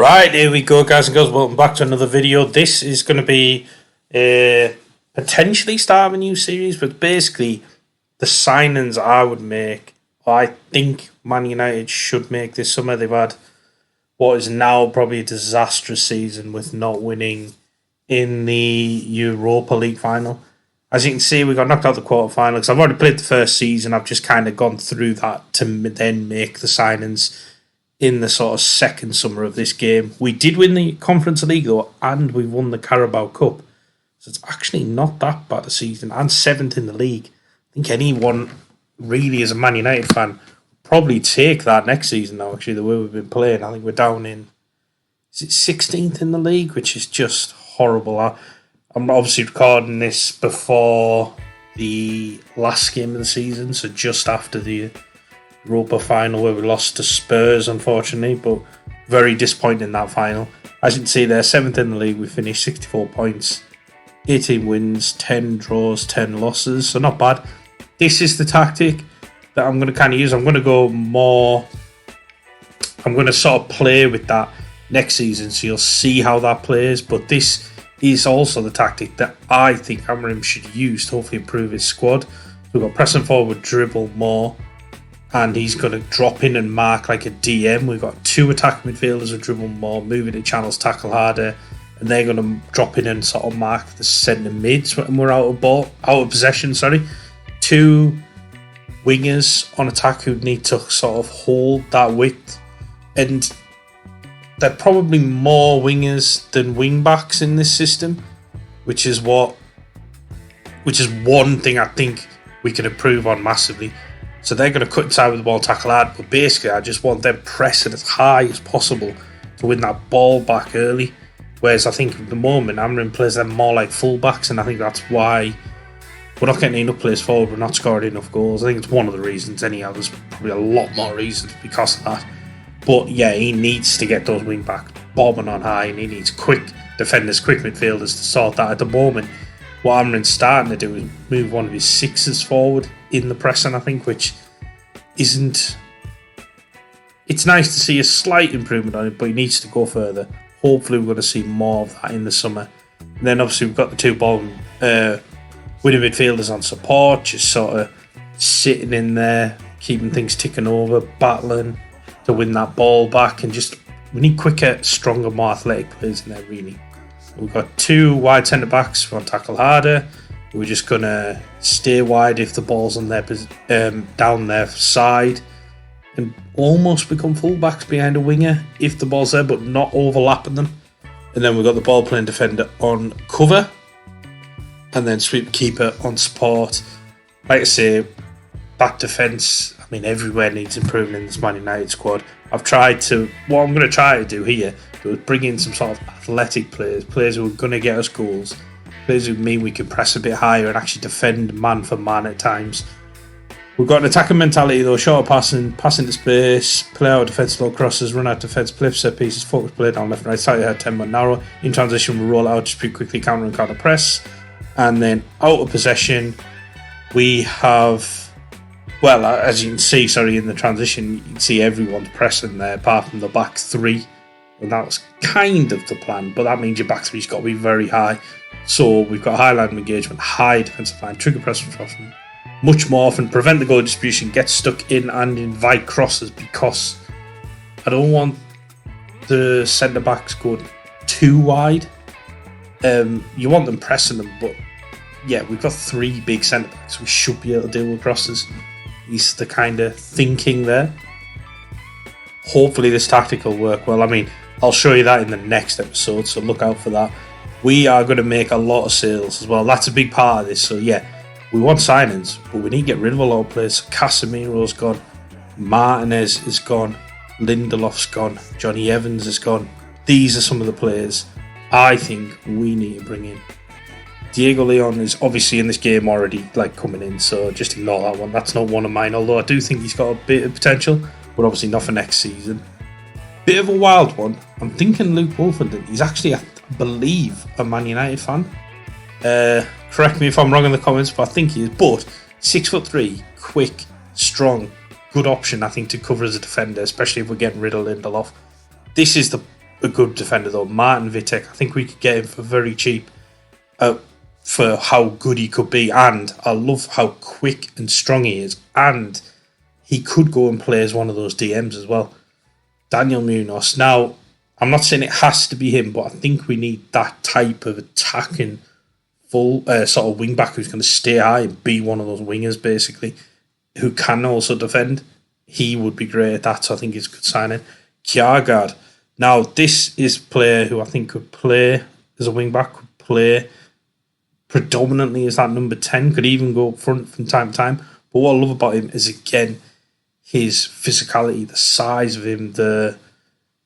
Right, here we go, guys and girls. Welcome back to another video. This is going to be potentially start of a new series, but basically the signings I would make, or I think Man United should make this summer. They've had what is now probably a disastrous season with not winning in the Europa League final. As you can see, we got knocked out the quarterfinal because I've already played the first season. I've just kind of gone through that to then make the signings in the sort of second summer of this game. We did win the Conference League though, and we won the Carabao Cup. So it's actually not that bad a season, and 7th in the league. I think anyone really as a Man United fan would probably take that next season now, actually, the way we've been playing. I think we're down in, is it 16th in the league, which is just horrible. I'm obviously recording this before the last game of the season, so just after the Europa final where we lost to Spurs, unfortunately, but very disappointing in that final. As you can see there, 7th in the league, we finished 64 points, 18 wins, 10 draws, 10 losses, so not bad. This is the tactic that I'm going to kind of use. I'm going to sort of play with that next season, so you'll see how that plays, but this is also the tactic that I think Amorim should use to hopefully improve his squad. We've got pressing forward, dribble more, and he's going to drop in and mark like a DM. We've got 2 attacking midfielders who dribble more, moving the channels, tackle harder, and they're going to drop in and sort of mark the centre mids when we're out of possession. 2 wingers on attack who need to sort of hold that width, and they're probably more wingers than wing backs in this system, which is one thing I think we can improve on massively. So they're going to cut inside with the ball, tackle hard, but basically I just want them pressing as high as possible to win that ball back early. Whereas I think at the moment Amorim plays them more like full-backs, and I think that's why we're not getting enough plays forward, we're not scoring enough goals. I think it's one of the reasons anyhow. There's probably a lot more reasons because of that. But yeah, he needs to get those wing-backs bombing on high, and he needs quick defenders, quick midfielders to sort that. At the moment, what Amorim's starting to do is move one of his 6s forward in the pressing, I think, which isn't... It's nice to see a slight improvement on it, but he needs to go further. Hopefully we're going to see more of that in the summer. And then obviously we've got the 2 winning midfielders on support, just sort of sitting in there, keeping things ticking over, battling to win that ball back, and just we need quicker, stronger, more athletic players in there, really. We've got 2 wide centre backs who want to tackle harder. We're just going to stay wide if the ball's on their down their side, and almost become full-backs behind a winger if the ball's there, but not overlapping them. And then we've got the ball-playing defender on cover, and then sweep keeper on support. Like I say, back defence, I mean, everywhere needs improving in this Man United squad. What I'm going to try to do here is bring in some sort of athletic players who are going to get us goals, players who mean we can press a bit higher and actually defend man for man at times. We've got an attacking mentality though, short passing to space, play out defence, low crosses, run out defence, play for set pieces, focus play down left and right, slightly ahead, 10 man narrow. In transition, we roll out, distribute quickly, counter and counter press. And then out of possession, we have, well, as you can see, in the transition, you can see everyone's pressing there apart from the back 3. And that was kind of the plan, but that means your back 3's got to be very high. So we've got high line of engagement, high defensive line, trigger press from often, much more often, prevent the goal distribution, get stuck in and invite crosses, because I don't want the centre backs going too wide. You want them pressing them, but yeah, we've got 3 big centre backs. We should be able to deal with crosses. Is the kind of thinking there. Hopefully this tactic will work well. I mean, I'll show you that in the next episode, so look out for that. We are going to make a lot of sales as well. That's a big part of this. So yeah, we want signings, but we need to get rid of a lot of players. Casemiro's gone, Martinez is gone, Lindelof's gone, Johnny Evans is gone. These are some of the players I think we need to bring in. Diego Leon is obviously in this game already, coming in, so just ignore that one. That's not one of mine, although I do think he's got a bit of potential, but obviously not for next season. Bit of a wild one. I'm thinking Luke Wolfenden. He's actually, I believe, a Man United fan. Correct me if I'm wrong in the comments, but I think he is. But 6'3", quick, strong, good option, I think, to cover as a defender, especially if we're getting rid of Lindelof. This is the a good defender though. Martin Vitek, I think we could get him for very cheap for how good he could be. And I love how quick and strong he is. And he could go and play as one of those DMs as well. Daniel Munoz. Now, I'm not saying it has to be him, but I think we need that type of attacking full sort of wing back who's going to stay high and be one of those wingers, basically, who can also defend. He would be great at that, so I think it's a good signing. Kjaergaard. Now, this is a player who I think could play as a wing back, could play predominantly as that number 10, could even go up front from time to time. But what I love about him is, again, his physicality, the size of him, the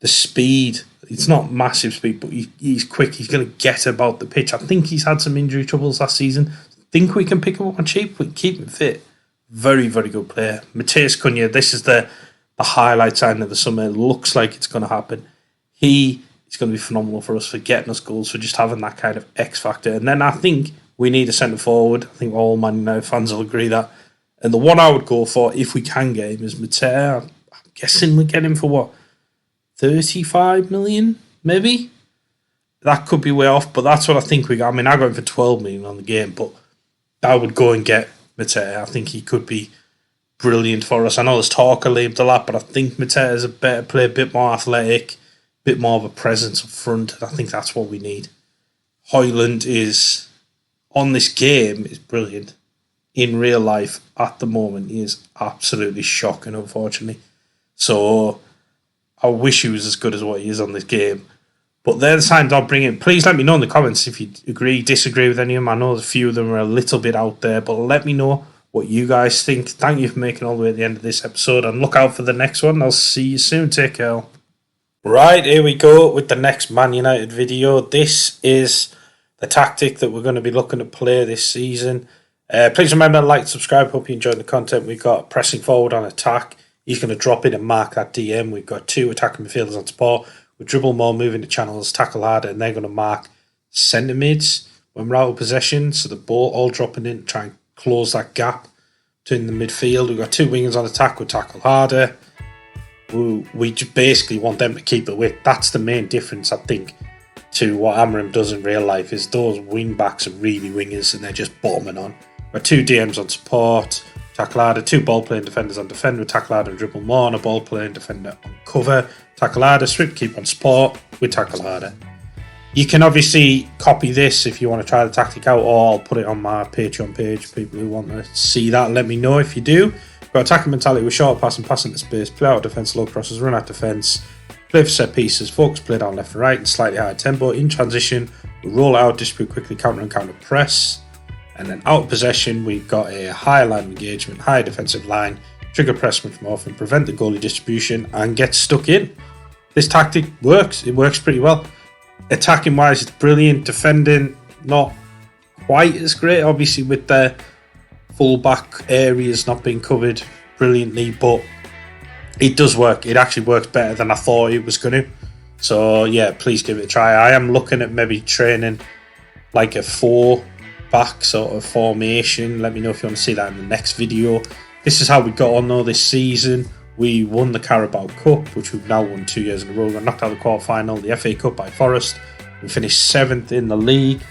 speed. It's not massive speed, but he's quick. He's going to get about the pitch. I think he's had some injury troubles last season. I think we can pick him up on cheap. We can keep him fit. Very, very good player. Mateus Cunha, this is the highlight sign of the summer. It looks like it's going to happen. He is going to be phenomenal for us, for getting us goals, for just having that kind of X factor. And then I think we need a centre forward. I think all Man United fans will agree that. And the one I would go for, if we can get him, is Mateo. I'm guessing we get him for what? 35 million, maybe? That could be way off, but that's what I think we got. I mean, I got him for 12 million on the game, but I would go and get Mateo. I think he could be brilliant for us. I know there's talk of Liam Delap, but I think Mateo is a better player, a bit more athletic, a bit more of a presence up front. I think that's what we need. Højlund is, on this game, is brilliant. In real life, at the moment, he is absolutely shocking, unfortunately. So I wish he was as good as what he is on this game. But they're the signs I'll bring in. Please let me know in the comments if you agree, disagree with any of them. I know a few of them are a little bit out there, but let me know what you guys think. Thank you for making all the way at the end of this episode, and look out for the next one. I'll see you soon. Take care. Right, here we go with the next Man United video. This is the tactic that we're going to be looking to play this season. Please remember to like, subscribe. Hope you enjoyed the content. We've got pressing forward on attack. He's going to drop in and mark that DM. We've got 2 attacking midfielders on support. We dribble more, moving the channels, tackle harder, and they're going to mark centre mids when we're out of possession. So the ball all dropping in to try and close that gap between the midfield. We've got 2 wingers on attack. We tackle harder. We just basically want them to keep it with. That's the main difference, I think, to what Amarim does in real life, is those wing backs are really wingers and they're just bombing on. We've got 2 DMs on support. Tackle harder, 2 ball-playing defenders on defend with tackle harder and dribble more, and a ball-playing defender on cover. Tackle harder, strip keep on support with tackle harder. You can obviously copy this if you want to try the tactic out, or I'll put it on my Patreon page. People who want to see that, let me know if you do. We've got attacking mentality with short passing, passing to space, play out defence, low crosses, run out defence, play for set pieces, focus play down left and right, and slightly higher tempo. In transition, we roll out, distribute quickly, counter and counter press. And then out of possession, we've got a higher line of engagement, higher defensive line, trigger press much more often, prevent the goalie distribution, and get stuck in. This tactic works. It works pretty well. Attacking wise, it's brilliant. Defending, not quite as great, obviously, with the full back areas not being covered brilliantly, but it does work. It actually works better than I thought it was going to. So, yeah, please give it a try. I am looking at maybe training like a 4-back sort of formation. Let me know if you want to see that in the next video. This is how we got on though this season. We won the Carabao Cup, which we've now won 2 years in a row. We knocked out the quarter-final, the FA Cup by Forest. We finished 7th in the league.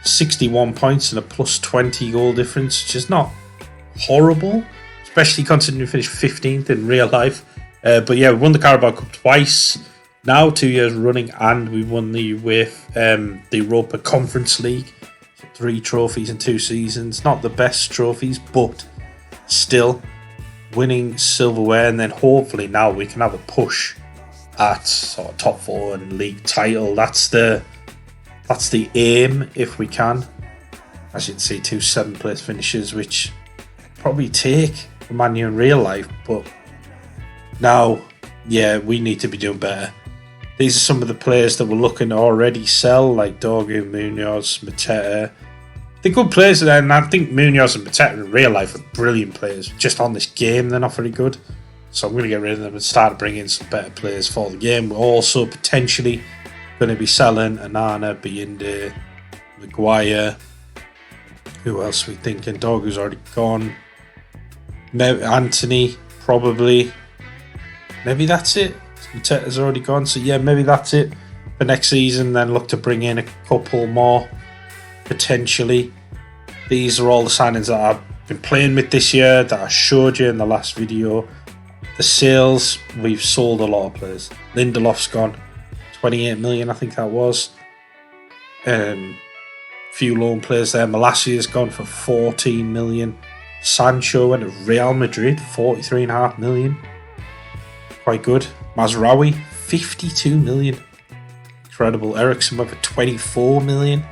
61 points and a plus 20 goal difference, which is not horrible, especially considering we finished 15th in real life. But yeah, we won the Carabao Cup twice, now 2 years running, and we won the Europa Conference League. 3 trophies in 2 seasons. Not the best trophies, but still winning silverware, and then hopefully now we can have a push at sort of top 4 and league title. That's the aim if we can. As you can see, 2 7th place finishes, which probably take for Man U in real life, but now, yeah, we need to be doing better. These are some of the players that we're looking to already sell, like Dorgu, Munoz, Mateta. They're good players, and I think Munoz and Mateta in real life are brilliant players. Just on this game, they're not very good. So I'm going to get rid of them and start bringing in some better players for the game. We're also potentially going to be selling Anana, Biinde, Maguire. Who else are we thinking? Dorgu's already gone. Anthony, probably. Maybe that's it. Mateta's already gone. So yeah, maybe that's it for next season. Then look to bring in a couple more potentially. These are all the signings that I've been playing with this year that I showed you in the last video. The sales, we've sold a lot of players. Lindelof's gone, 28 million, I think that was. Few loan players there. Malacia's gone for 14 million. Sancho went to Real Madrid, 43.5 million. Quite good. Mazraoui, 52 million. Incredible. Eriksen went for 24 million.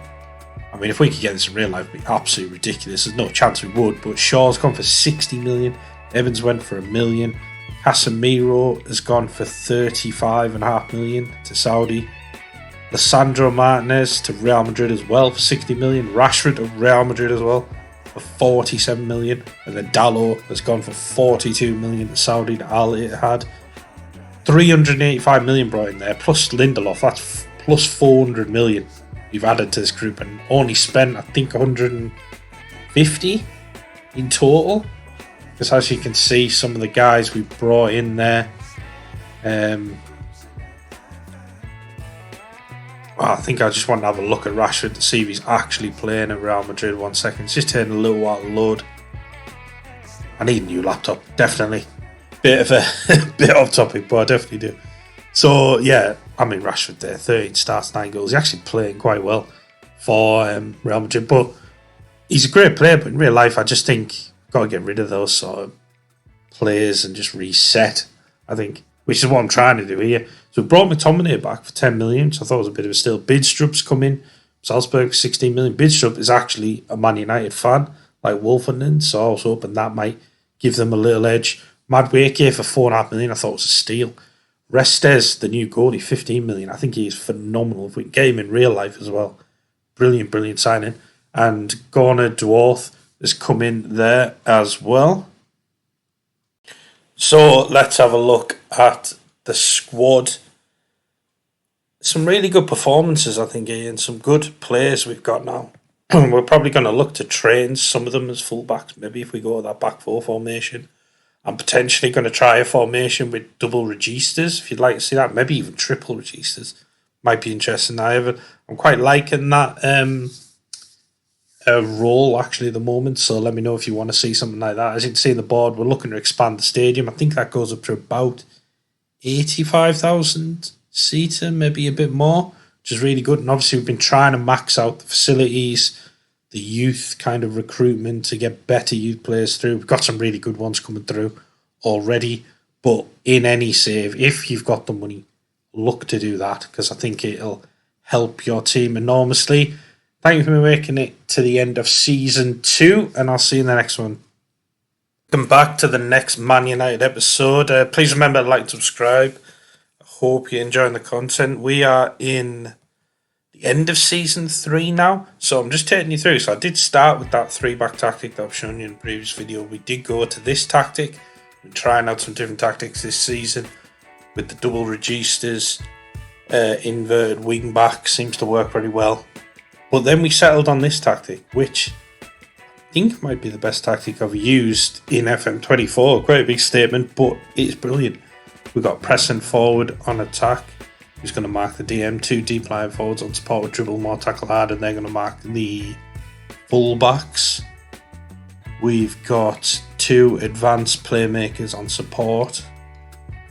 I mean, if we could get this in real life, it'd be absolutely ridiculous. There's no chance we would. But Shaw's gone for 60 million. Evans went for $1 million. Casemiro has gone for 35.5 million to Saudi. Lissandro Martinez to Real Madrid as well for 60 million. Rashford to Real Madrid as well for 47 million. And then Dalot has gone for 42 million to Saudi to Al Ittihad. 385 million brought in there, plus Lindelof. That's plus 400 million we've added to this group, and only spent, I think, 150 in total. Because as you can see, some of the guys we brought in there, I think I just want to have a look at Rashford to see if he's actually playing at Real Madrid. 1 second, it's just taking a little while to load. I need a new laptop, definitely. Bit of a bit off topic, but I definitely do. So yeah, I mean Rashford there, 13 starts, 9 goals. He's actually playing quite well for Real Madrid, but he's a great player. But in real life, I just think got to get rid of those sort of players and just reset, I think, which is what I'm trying to do here. So we brought McTominay back for 10 million, so I thought it was a bit of a steal. Bidstrup's come in, Salzburg, 16 million. Bidstrup is actually a Man United fan, like Wolfenden, so I was hoping that might give them a little edge. Madueke for 4.5 million, I thought it was a steal. Restes, the new goalie, 15 million. I think he is phenomenal. If we can get him in real life as well. Brilliant, brilliant signing. And Gorner Dwarf has come in there as well. So let's have a look at the squad. Some really good performances, I think, Ian. Some good players we've got now. We're probably going to look to train some of them as fullbacks, maybe if we go with that back four formation. I'm potentially going to try a formation with double registers, if you'd like to see that. Maybe even triple registers. Might be interesting. I'm quite liking that role, actually, at the moment. So let me know if you want to see something like that. As you can see on the board, we're looking to expand the stadium. I think that goes up to about 85,000 seater, maybe a bit more, which is really good. And obviously, we've been trying to max out the facilities, the youth kind of recruitment to get better youth players through. We've got some really good ones coming through already. But in any save, if you've got the money, look to do that, because I think it'll help your team enormously. Thank you for making it to the end of Season 2, and I'll see you in the next one. Welcome back to the next Man United episode. Please remember to like and subscribe. I hope you're enjoying the content. We are in the end of Season 3 now, so I'm just taking you through. So I did start with that 3-back tactic that I've shown you in the previous video. We did go to this tactic. We're trying out some different tactics this season with the double registers, inverted wing back. Seems to work very well. But then we settled on this tactic, which I think might be the best tactic I've used in FM24. Quite a big statement, but it's brilliant. We've got pressing forward on attack, who's going to mark the DM. 2 deep line forwards on support with dribble more, tackle hard, and they're going to mark the full-backs. We've got 2 advanced playmakers on support.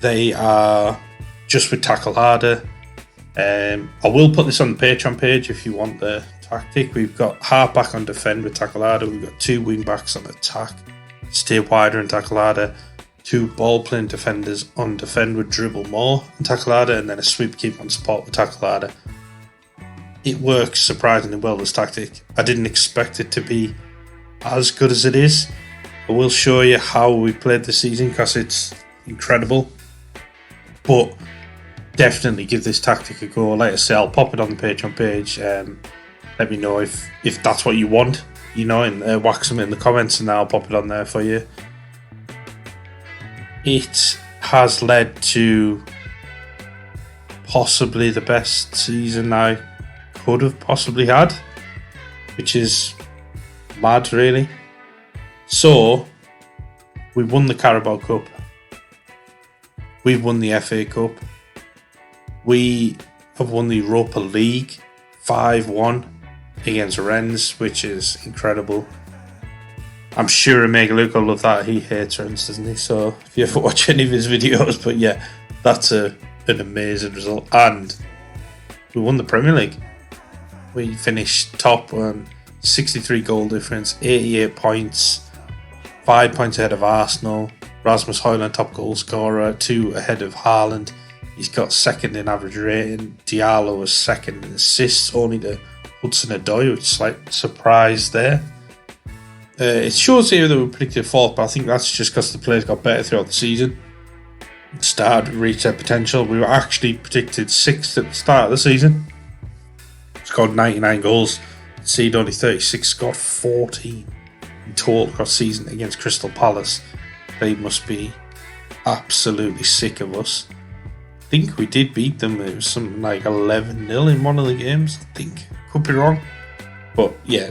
They are just with tackle harder. I will put this on the Patreon page if you want the tactic. We've got half-back on defend with tackle harder. We've got 2 wing-backs on attack, stay wider and tackle harder. 2 ball-playing defenders on defend with dribble more and tackle harder, and then a sweep keep on support with tackle harder. It works surprisingly well, this tactic. I didn't expect it to be as good as it is. I will show you how we played this season because it's incredible. But definitely give this tactic a go. Like I say, I'll pop it on the Patreon page. Let me know if that's what you want, and whack some in the comments, and I'll pop it on there for you. It has led to possibly the best season I could have possibly had, which is mad, really. So, we won the Carabao Cup. We've won the FA Cup. We have won the Europa League 5-1 against Rennes, which is incredible. I'm sure Omega Luke will love that. He hates Rennes, doesn't he? So if you ever watch any of his videos, but yeah, that's an amazing result. And we won the Premier League. We finished top on 63 goal difference, 88 points, 5 points ahead of Arsenal. Rasmus Højlund, top goal scorer, 2 ahead of Haaland. He's got second in average rating. Diallo was second in assists, only to Hudson-Odoi, which is like surprise there. It shows here that we predicted fourth, but I think that's just because the players got better throughout the season. Started to reach their potential. We were actually predicted sixth at the start of the season. Scored 99 goals. Conceded only 36. Scored 14 in total across the season against Crystal Palace. They must be absolutely sick of us. I think we did beat them. It was something like 11-0 in one of the games. I think. Could be wrong. But yeah,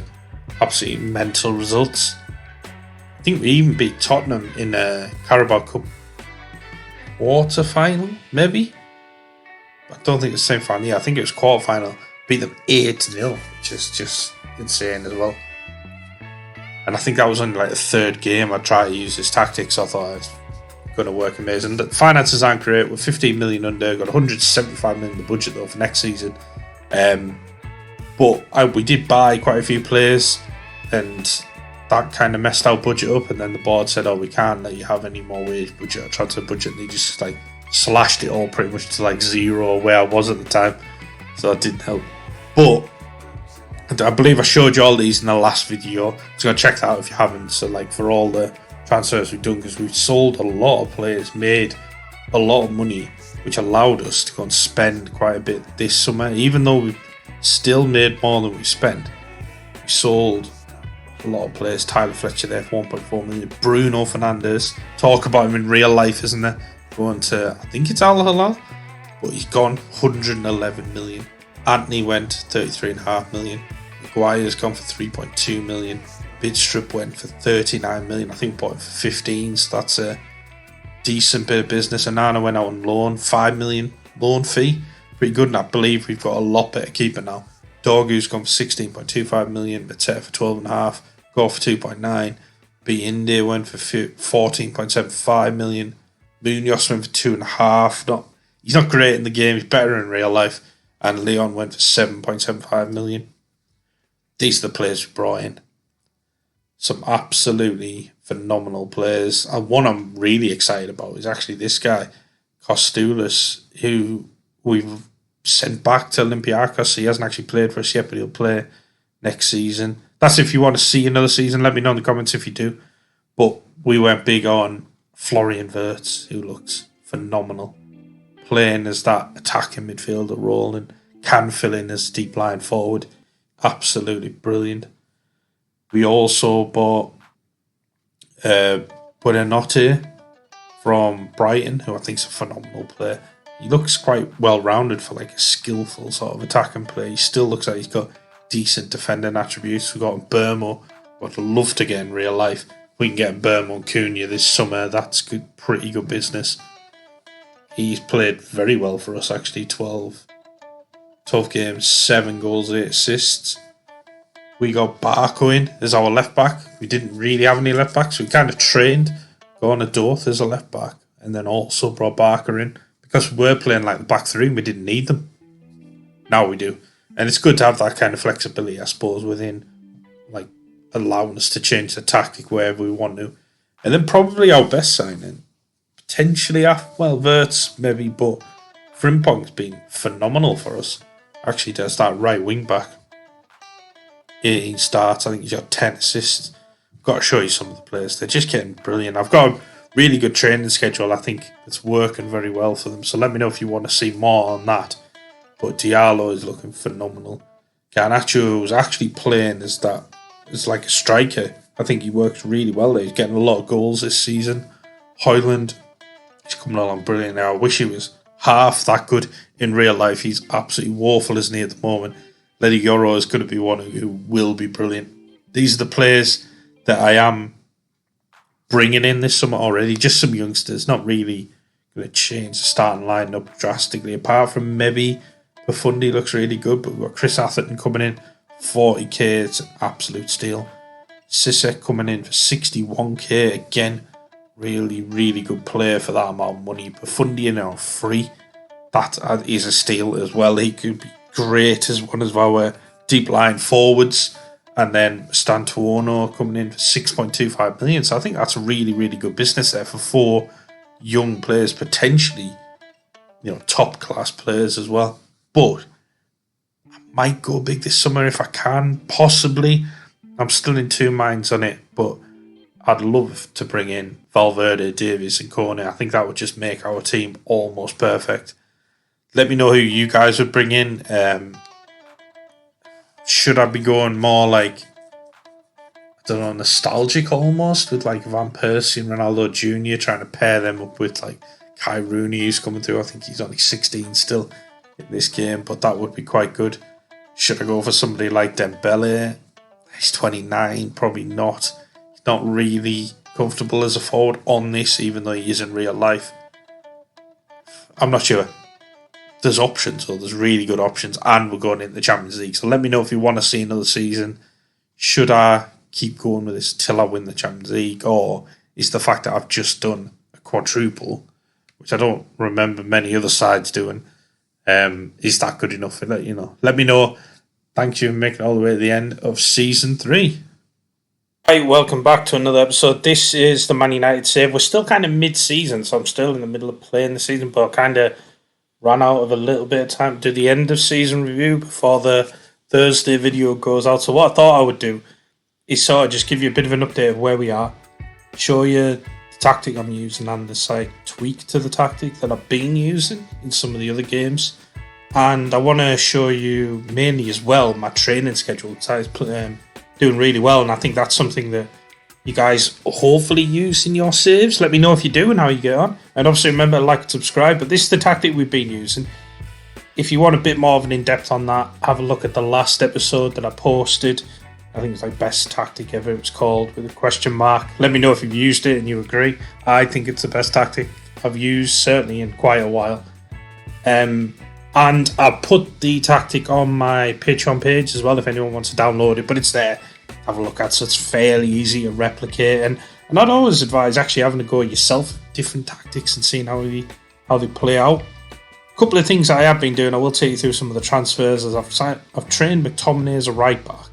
absolutely mental results. I think we even beat Tottenham in a Carabao Cup quarter final, maybe. I don't think it's the same final. Yeah, I think it was quarter final. Beat them 8-0, which is just insane as well. And I think that was only like the third game I tried to use this tactics. So I thought it was going to work amazing. The finances aren't great. We're 15 million under. Got 175 million in the budget though for next season. But we did buy quite a few players, and that kind of messed our budget up. And then the board said, "Oh, we can't let you have any more wage budget or transfer budget." And they just like slashed it all pretty much to like zero where I was at the time, so that didn't help. But I believe I showed you all these in the last video, so go check that out if you haven't. So like for all the transfers we've done, because we've sold a lot of players, made a lot of money, which allowed us to go and spend quite a bit this summer, even though we still made more than we spent. We sold a lot of players. Tyler Fletcher there for 1.4 million. Bruno Fernandes, talk about him in real life, isn't there? Going to, I think it's Al Hilal, but he's gone 111 million. Anthony went 33.5 million. Maguire's gone for 3.2 million. Bidstrup went for 39 million. I think we bought him for 15, so that's a decent bit of business. Anana went out on loan, 5 million loan fee. Pretty good, and I believe we've got a lot better keeper now. Dorgu's gone for 16.25 million, Mateta for 12.5, Gore for 2.9, B India went for 14.75 million, Munoz went for 2.5. He's not great in the game, he's better in real life, and Leon went for 7.75 million. These are the players we brought in. Some absolutely phenomenal players. And one I'm really excited about is actually this guy, Kostoulis, who we've sent back to Olympiacos. He hasn't actually played for us yet, but he'll play next season. That's if you want to see another season. Let me know in the comments if you do. But we went big on Florian Wirtz, who looks phenomenal, playing as that attacking midfielder role and can fill in as deep line forward. Absolutely brilliant. We also bought Buonanotte from Brighton, who I think is a phenomenal player. He looks quite well-rounded for like a skillful sort of attacking player. He still looks like he's got decent defending attributes. We've got Burmo, who I'd love to get in real life. We can get Burmo and Cunha this summer. That's good, pretty good business. He's played very well for us, actually. 12 games, 7 goals, 8 assists. We got Barco in as our left back. We didn't really have any left backs. We kind of trained Gorna Dorth as a left back, and then also brought Barker in because we were playing like the back three and we didn't need them. Now we do, and it's good to have that kind of flexibility, I suppose, within like allowing us to change the tactic wherever we want to. And then probably our best signing, potentially, Wirtz maybe, but Frimpong's been phenomenal for us. Actually, does that right wing back. 18 starts, I think he's got 10 assists. I've got to show you some of the players. They're just getting brilliant. I've got a really good training schedule. I think it's working very well for them. So let me know if you want to see more on that. But Diallo is looking phenomenal. Garnacho was actually playing as like a striker. I think he works really well there. He's getting a lot of goals this season. Højlund, he's coming along brilliant now. I wish he was half that good in real life. He's absolutely woeful, isn't he, at the moment? Lady Yoro is going to be one who will be brilliant. These are the players that I am bringing in this summer already. Just some youngsters, not really going to change the starting lineup drastically. Apart from maybe Profundi looks really good, but we've got Chris Atherton coming in 40k. It's an absolute steal. Sissek coming in for 61k. Again, really, really good player for that amount of money. Profundi in on free. That is a steal as well. He could be great as one of our deep line forwards. And then Stantuono coming in for 6.25 million. So I think that's really, really good business there for 4 young players, potentially, top class players as well. But I might go big this summer if I can, possibly. I'm still in 2 minds on it, but I'd love to bring in Valverde, Davies and Cornet. I think that would just make our team almost perfect. Let me know who you guys would bring in. Should I be going more like, nostalgic almost, with like Van Persie and Ronaldo Jr., trying to pair them up with like Kai Rooney, who's coming through. I think he's only 16 still in this game, but that would be quite good. Should I go for somebody like Dembele? He's 29, probably not. He's not really comfortable as a forward on this, even though he is in real life. I'm not sure. There's options, or there's really good options, and we're going into the Champions League. So let me know if you want to see another season. Should I keep going with this till I win the Champions League, or is the fact that I've just done a quadruple, which I don't remember many other sides doing, is that good enough? Let me know. Thank you for making it all the way to the end of Season 3. Hi, welcome back to another episode. This is the Man United save. We're still kind of mid-season, so I'm still in the middle of playing the season, but I kind of ran out of a little bit of time to do the end of season review before the Thursday video goes out. So what I thought I would do is sort of just give you a bit of an update of where we are, show you the tactic I'm using and the slight tweak to the tactic that I've been using in some of the other games. And I want to show you mainly as well my training schedule. So it's doing really well, and I think that's something that you guys hopefully use in your saves. Let me know if you do and how you get on. And obviously remember to like and subscribe. But this is the tactic we've been using. If you want a bit more of an in-depth on that, have a look at the last episode that I posted. I think it's like best tactic ever, it's called, with a question mark. Let me know if you've used it and you agree. I think it's the best tactic I've used, certainly in quite a while. And I put the tactic on my Patreon page as well if anyone wants to download it, but it's there. Have a look at, so it's fairly easy to replicate, and I'd always advise actually having a go at yourself, different tactics, and seeing how they play out. A couple of things I have been doing, I will take you through some of the transfers, as I've trained McTominay as a right back,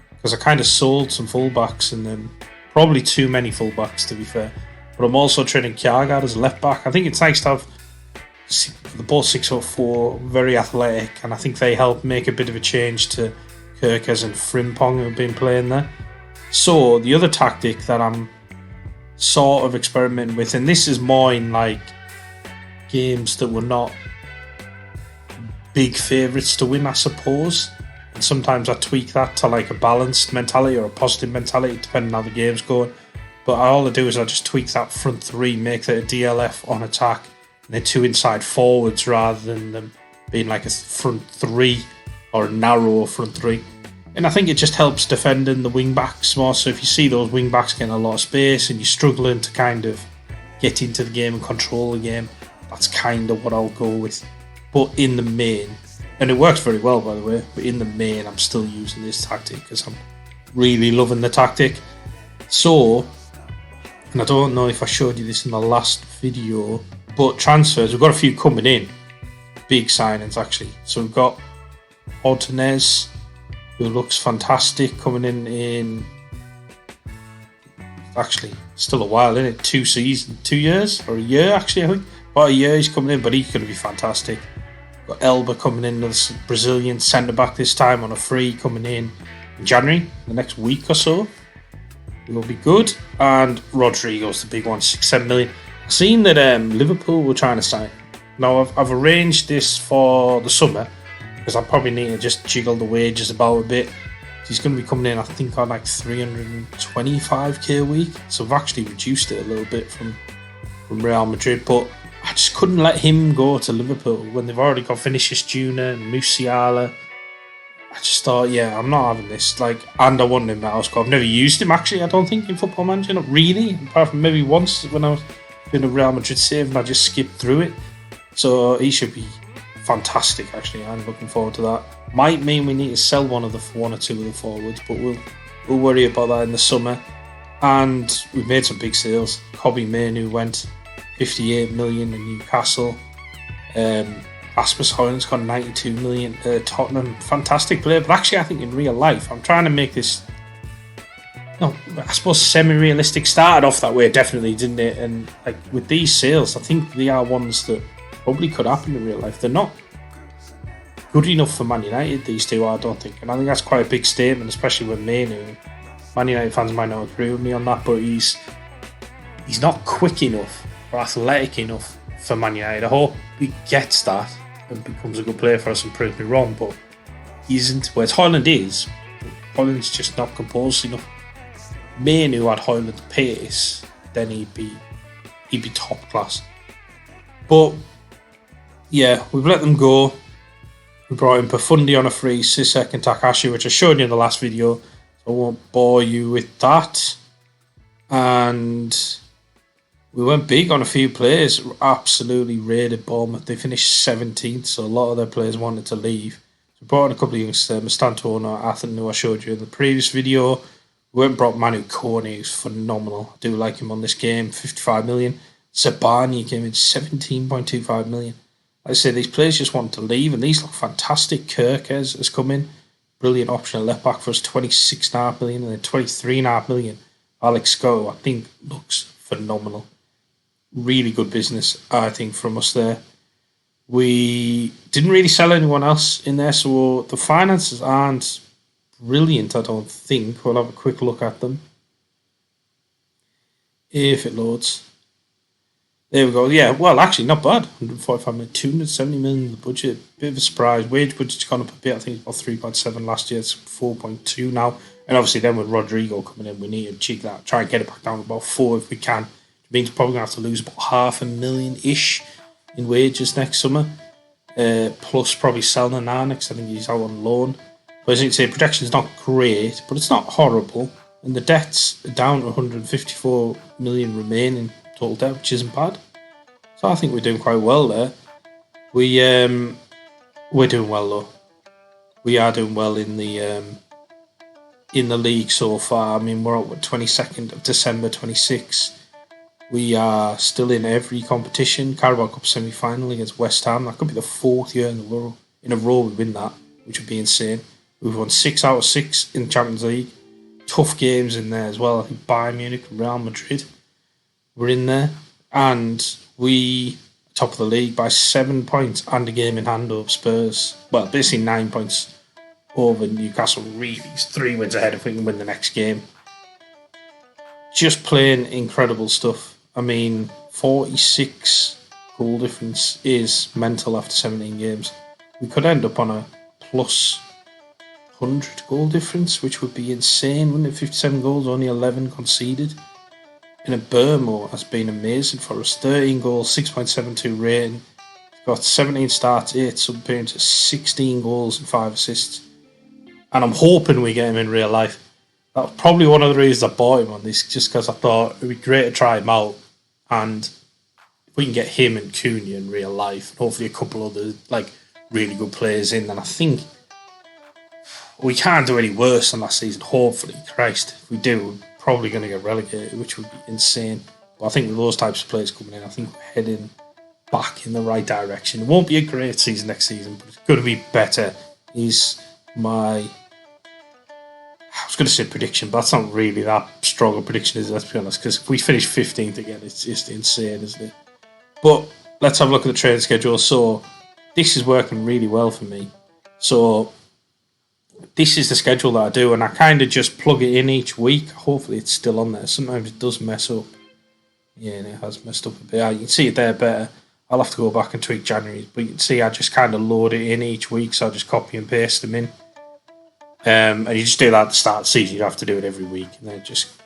because I kind of sold some fullbacks, and then probably too many fullbacks to be fair, but I'm also training Kjaergaard as a left back. I think it's nice to have the both 6'4", very athletic, and I think they help make a bit of a change to Kirkes and Frimpong, who have been playing there. So the other tactic that I'm sort of experimenting with, and this is more in like games that were not big favourites to win, I suppose, and sometimes I tweak that to like a balanced mentality or a positive mentality depending on how the game's going. But all I do is I just tweak that front three, make that a DLF on attack, and then 2 inside forwards rather than them being like a front three or a narrow front three. And I think it just helps defending the wing backs more. So if you see those wing backs getting a lot of space and you're struggling to kind of get into the game and control the game, that's kind of what I'll go with. But in the main, and it works very well by the way, but in the main I'm still using this tactic because I'm really loving the tactic. So, and I don't know if I showed you this in the last video, but transfers, we've got a few coming in. Big signings actually. So we've got Ortonez, who looks fantastic, coming in actually still a while, isn't it? 2 years, or a year actually, I think. About a year he's coming in, but he's going to be fantastic. Got Elba coming in, the Brazilian centre-back this time on a free, coming in January, the next week or so. It'll be good. And Rodrigo's the big one, 6-7 million. I've seen that Liverpool were trying to sign. Now I've arranged this for the summer, because I probably need to just jiggle the wages about a bit. He's going to be coming in, I think, on like 325k a week. So I've actually reduced it a little bit from Real Madrid, but I just couldn't let him go to Liverpool when they've already got Vinicius Junior and Musiala. I just thought, yeah, I'm not having this. And I wanted him at Oscar. I've never used him actually, I don't think, in Football Manager, not really, apart from maybe once when I was been a Real Madrid save and I just skipped through it. So he should be fantastic, actually. I'm looking forward to that. Might mean we need to sell one or two of the forwards, but we'll worry about that in the summer. And we've made some big sales. Kobbie Mainoo went 58 million in Newcastle. Rasmus Højlund's got 92 million. Tottenham, fantastic player. But actually, I think in real life, I'm trying to make this, I suppose semi-realistic. Started off that way, definitely, didn't it? And like with these sales, I think they are ones that probably could happen in real life. They're not good enough for Man United, these two, I don't think. And I think that's quite a big statement, especially with Mainoo. Man United fans might not agree with me on that, but he's not quick enough or athletic enough for Man United. I hope he gets that and becomes a good player for us and proves me wrong, but he isn't. Whereas Højlund is, Højlund's just not composed enough. Mainoo had Højlund's pace, then he'd be top class. But yeah, we've let them go. We brought in Profundi on a free, Sisek and Takashi, which I showed you in the last video. I won't bore you with that. And we went big on a few players. Absolutely raided Bournemouth. They finished 17th, so a lot of their players wanted to leave. So we brought in a couple of youngsters. Mastantona, Athen, who I showed you in the previous video. We went and brought Manu Kone, who's phenomenal. I do like him on this game. 55 million. Sabani came in 17.25 million. Like I say, these players just want to leave, and these look fantastic. Kirk has come in. Brilliant option at left back for us, 26.5 million, and then 23.5 million. Alex Scott, I think, looks phenomenal. Really good business, I think, from us there. We didn't really sell anyone else in there, so the finances aren't brilliant, I don't think. We'll have a quick look at them. If it loads. There we go. Yeah, well, actually, not bad. 145 million, 270 million in the budget. Bit of a surprise. Wage budget's gone up a bit. I think it's about 3.7 last year. It's 4.2 now. And obviously, then with Rodrigo coming in, we need to cheek that. Try and get it back down to about 4 if we can. It means we're probably going to have to lose about 500,000-ish in wages next summer. Plus, probably selling Nana because I think he's out on loan. But as you can say, projection's not great, but it's not horrible. And the debt's down to 154 million remaining total debt, which isn't bad. So I think we're doing quite well there. We're doing well though. We are doing well in the league so far. I mean, we're at 22nd of December 26. We are still in every competition. Carabao Cup semi-final against West Ham. That could be the 4th year in a row we win that, which would be insane. We've won 6 out of 6 in the Champions League. Tough games in there as well. I think Bayern Munich and Real Madrid were in there. And we top of the league by 7 points and a game in hand over Spurs. Well, basically 9 points over Newcastle. Really, it's 3 wins ahead if we can win the next game. Just playing incredible stuff. I mean, 46 goal difference is mental after 17 games. We could end up on a plus 100 goal difference, which would be insane, wouldn't it? 57 goals, only 11 conceded. And a Burmo has been amazing for us. 13 goals, 6.72 rating. Got 17 starts, 8 sub appearances, 16 goals and 5 assists. And I'm hoping we get him in real life. That was probably one of the reasons I bought him on this, just because I thought it would be great to try him out. And if we can get him and Cunha in real life, and hopefully a couple other really good players in, then I think we can't do any worse than last season, hopefully. Christ, if we do, we're probably going to get relegated, which would be insane. But I think with those types of players coming in, I think we're heading back in the right direction. It won't be a great season next season, but it's going to be better. Is my... I was going to say prediction, but that's not really that strong a prediction, is it? Let's be honest, because if we finish 15th again, it's just insane, isn't it? But let's have a look at the training schedule. So this is working really well for me. So this is the schedule that I do, and I kind of just plug it in each week. Hopefully it's still on there. Sometimes it does mess up. Yeah, and it has messed up a bit. You can see it there better. I'll have to go back and tweak January, but you can see I just kind of load it in each week, so I just copy and paste them in. And you just do that at the start of the season. You don't have to do it every week, and then it just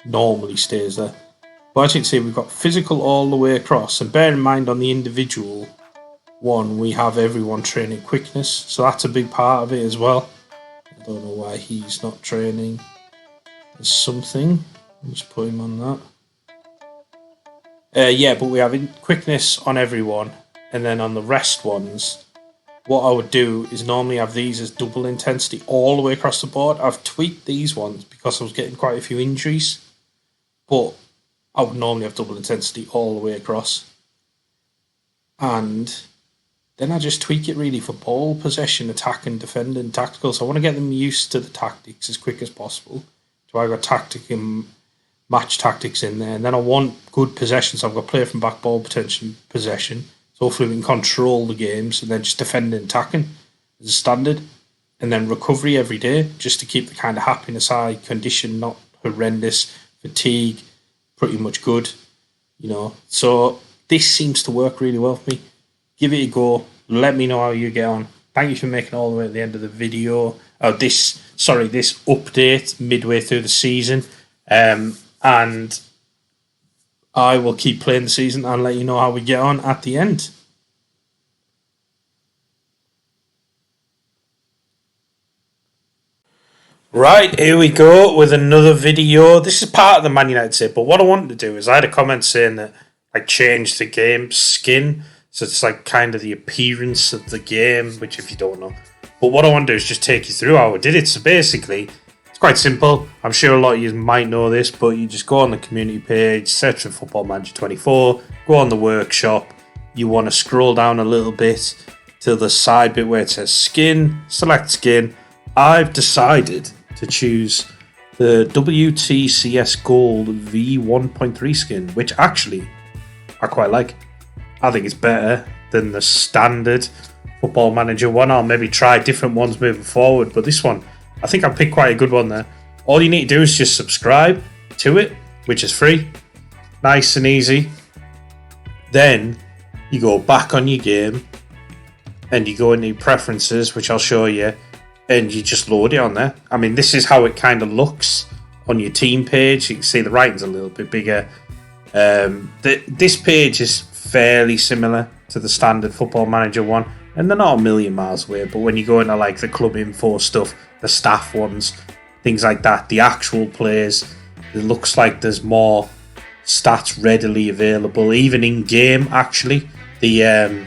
normally stays there. But as you can see, we've got physical all the way across, and bear in mind on the individual one, we have everyone training quickness, so that's a big part of it as well. I don't know why he's not training. There's something. I'll just put him on that. Yeah, but we have quickness on everyone, and then on the rest ones, what I would do is normally have these as double intensity all the way across the board. I've tweaked these ones because I was getting quite a few injuries, but I would normally have double intensity all the way across. And then I just tweak it really for ball possession, attack and defending, tactical. So I want to get them used to the tactics as quick as possible. So I got tactic and match tactics in there, and then I want good possession. So I've got player from back, ball potential, possession. So hopefully we can control the games, and then just defend and attacking as a standard, and then recovery every day just to keep the kind of happiness high, condition not horrendous, fatigue pretty much good, So this seems to work really well for me. Give it a go. Let me know how you get on. Thank you for making it all the way at the end of the video. This update midway through the season. And I will keep playing the season and let you know how we get on at the end. Right, here we go with another video. This is part of the Man United tip, but what I wanted to do is I had a comment saying that I changed the game skin, so it's like kind of the appearance of the game, which if you don't know. But what I want to do is just take you through how I did it. So basically, it's quite simple. I'm sure a lot of you might know this, but you just go on the community page, search for Football Manager 24, go on the workshop. You want to scroll down a little bit to the side bit where it says skin, select skin. I've decided to choose the WTCS Gold V1.3 skin, which actually I quite like. I think it's better than the standard Football Manager one. I'll maybe try different ones moving forward, but this one, I think I picked quite a good one there. All you need to do is just subscribe to it, which is free. Nice and easy. Then you go back on your game and you go into preferences, which I'll show you, and you just load it on there. I mean, this is how it kind of looks on your team page. You can see the writing's a little bit bigger. This page is fairly similar to the standard Football Manager one, and they're not a million miles away, but when you go into like the club info stuff, the staff ones, things like that, the actual players, it looks like there's more stats readily available, even in game. Actually, the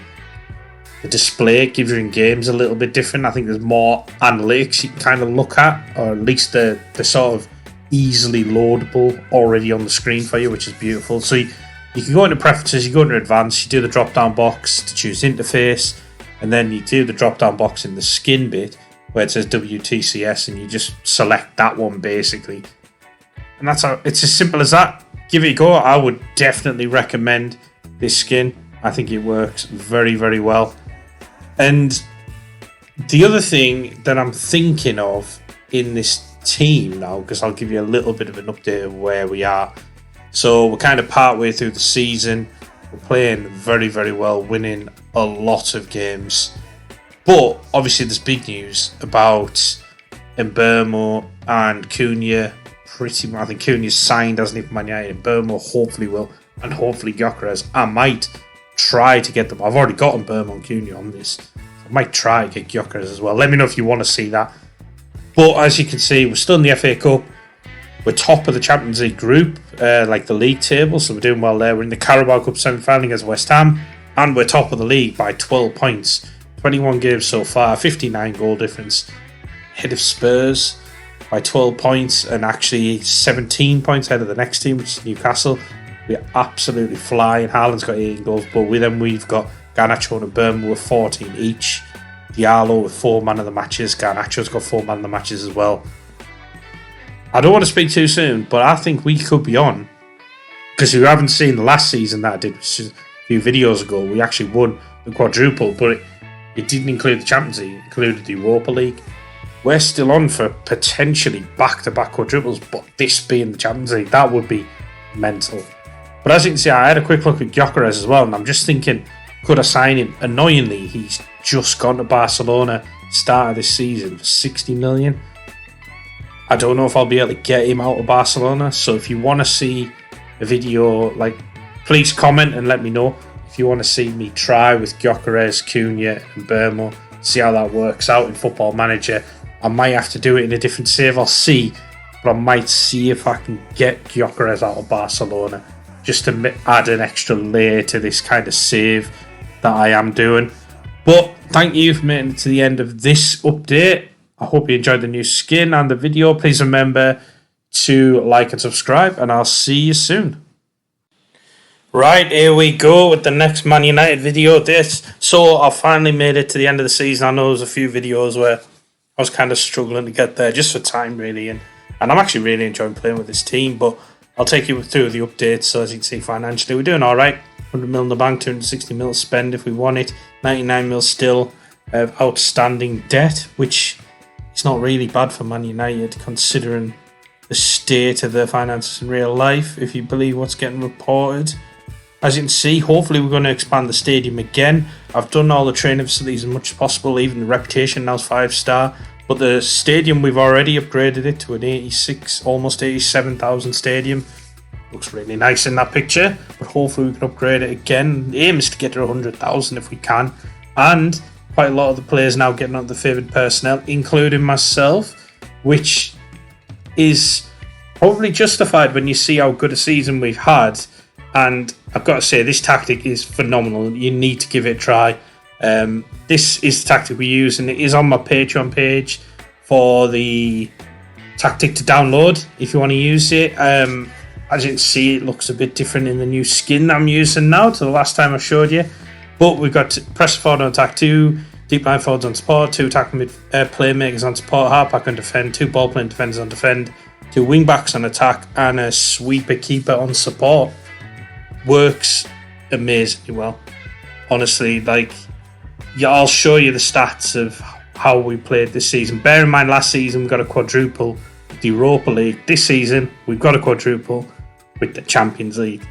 display it gives you in games a little bit different. I think there's more analytics you can kind of look at, or at least they're sort of easily loadable already on the screen for you, which is beautiful. So you can go into preferences, you go into advanced, you do the drop down box to choose interface, and then you do the drop down box in the skin bit where it says WTCS, and you just select that one basically. And that's how it's as simple as that. Give it a go. I would definitely recommend this skin. I think it works very, very well. And the other thing that I'm thinking of in this team now, because I'll give you a little bit of an update of where we are. So we're kind of partway through the season. We're playing very, very well, winning a lot of games. But obviously there's big news about Mbeumo and Cunha. Pretty much, I think Cunha's signed, hasn't he, for Man United. Mbeumo hopefully will, and hopefully Gyökeres. I might try to get them. I've already got Mbeumo and Cunha on this. I might try to get Gyökeres as well. Let me know if you want to see that. But as you can see, we're still in the FA Cup. We're top of the Champions League group, like the league table, so we're doing well there. We're in the Carabao Cup semi-final against West Ham, and we're top of the league by 12 points. 21 games so far, 59 goal difference. Ahead of Spurs by 12 points, and actually 17 points ahead of the next team, which is Newcastle. We're absolutely flying. Haaland's got 18 goals, but we've got Garnacho and Mbeumo with 14 each. Diallo with 4 man of the matches. Garnacho's got 4 man of the matches as well. I don't want to speak too soon, but I think we could be on. Because you haven't seen the last season that I did, which is a few videos ago, we actually won the quadruple, but it didn't include the Champions League, it included the Europa League. We're still on for potentially back-to-back quadruples, but this being the Champions League, that would be mental. But as you can see, I had a quick look at Gyökeres as well, and I'm just thinking, could I sign him? Annoyingly, he's just gone to Barcelona, started this season for 60 million. I don't know if I'll be able to get him out of Barcelona, so if you want to see a video, please comment and let me know. If you want to see me try with Gyökeres, Cunha and Mbeumo, see how that works out in Football Manager. I might have to do it in a different save, I'll see, but I might see if I can get Gyökeres out of Barcelona. just to add an extra layer to this kind of save that I am doing. But thank you for making it to the end of this update. I hope you enjoyed the new skin and the video. Please remember to like and subscribe, and I'll see you soon. Right, here we go with the next Man United video. So I finally made it to the end of the season. I know there was a few videos where I was kind of struggling to get there just for time, really, and I'm actually really enjoying playing with this team. But I'll take you through the updates. So as you can see, financially we're doing all right. 100 mil in the bank, 260 mil spend if we want it. 99 mil still of outstanding debt, which is not really bad for Man United considering the state of their finances in real life, if you believe what's getting reported. As you can see, hopefully we're going to expand the stadium again. I've done all the training facilities as much as possible, even the reputation now is 5-star. But the stadium, we've already upgraded it to an 86, almost 87,000 stadium. Looks really nice in that picture, but hopefully we can upgrade it again. The aim is to get to 100,000 if we can. And quite a lot of the players now getting on the favoured personnel, including myself, which is probably justified when you see how good a season we've had. And I've got to say, this tactic is phenomenal. You need to give it a try. This is the tactic we use, and it is on my Patreon page for the tactic to download if you want to use it. As you can see, it looks a bit different in the new skin I'm using now to the last time I showed you. But we've got press forward on attack 2, deep line forwards on support, 2 attacking playmakers on support, half-back on defend, 2 ball-playing defenders on defend, 2 wing-backs on attack, and a sweeper keeper on support. Works amazingly well. Honestly, I'll show you the stats of how we played this season. Bear in mind, last season we got a quadruple with the Europa League. This season we've got a quadruple with the Champions League.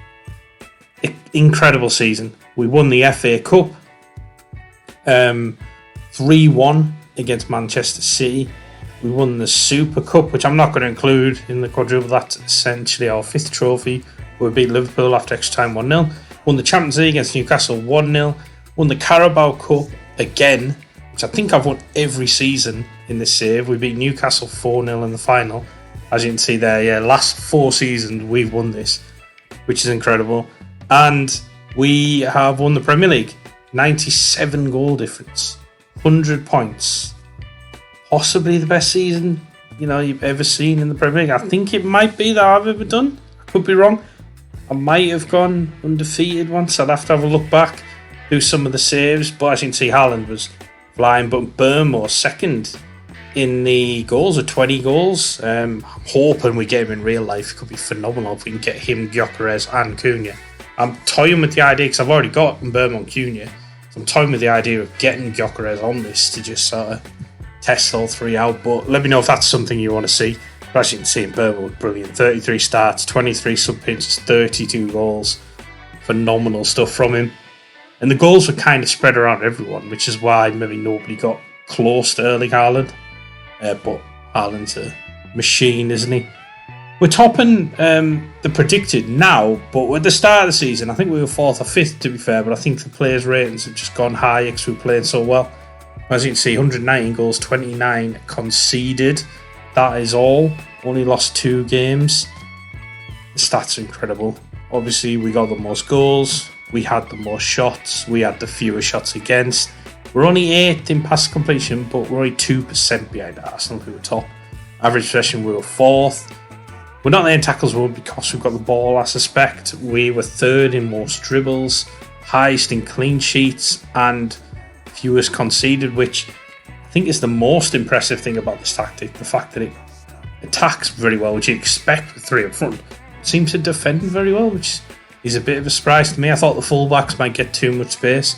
Incredible season. We won the FA Cup 3-1 against Manchester City. We won the Super Cup, which I'm not going to include in the quadruple. That's essentially our 5th trophy. We beat Liverpool after extra time 1-0. Won the Champions League against Newcastle 1-0. Won the Carabao Cup again, which I think I've won every season in this save. We beat Newcastle 4-0 in the final. As you can see there, last 4 seasons we've won this, which is incredible. And we have won the Premier League. 97 goal difference. 100 points. Possibly the best season you've ever seen in the Premier League. I think it might be that I've ever done. I could be wrong. I might have gone undefeated once. I'd have to have a look back, do some of the saves. But as you can see, Haaland was flying. But Burmo second in the goals with 20 goals. I'm hoping we get him in real life. It could be phenomenal if we can get him, Gyökeres and Cunha. I'm toying with the idea, because I've already got Burmo and Cunha. So I'm toying with the idea of getting Gyökeres on this to just sort of test all 3 out. But let me know if that's something you want to see. But as you can see, Burmo was brilliant. 33 starts, 23 sub-pinches, 32 goals. Phenomenal stuff from him. And the goals were kind of spread around everyone, which is why maybe nobody got close to Erling Haaland. But Haaland's a machine, isn't he? We're topping the predicted now, but at the start of the season, I think we were 4th or 5th, to be fair, but I think the players' ratings have just gone higher because we're playing so well. As you can see, 119 goals, 29 conceded. That is all. Only lost 2 games. The stats are incredible. Obviously, we got the most goals. We had the most shots. We had the fewest shots against. We're only 8th in pass completion, but we're only 2% behind Arsenal, who were top. Average possession, we were 4th. We're not there in tackles because we've got the ball, I suspect. We were 3rd in most dribbles, highest in clean sheets, and fewest conceded, which I think is the most impressive thing about this tactic. The fact that it attacks very well, which you expect with 3 up front. It seems to defend very well, which is a bit of a surprise to me. I thought the fullbacks might get too much space,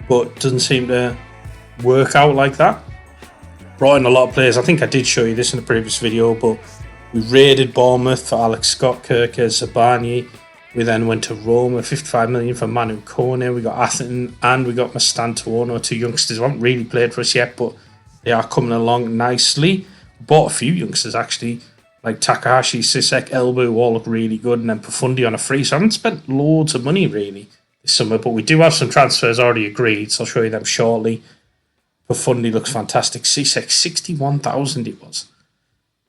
but doesn't seem to work out like that. Brought in a lot of players. I think I did show you this in the previous video, but we raided Bournemouth for Alex Scott, Kirker, Zabani. We then went to Rome with 55 million for Manu Kone. We got Atherton and we got Mastantuono, 2 youngsters who haven't really played for us yet, but they are coming along nicely. Bought a few youngsters actually, like Takahashi, Sisek, Elbu, all look really good, and then Profundi on a free. So I haven't spent loads of money really this summer, but we do have some transfers already agreed, so I'll show you them shortly. Profundi looks fantastic. Sisek, 61,000 it was.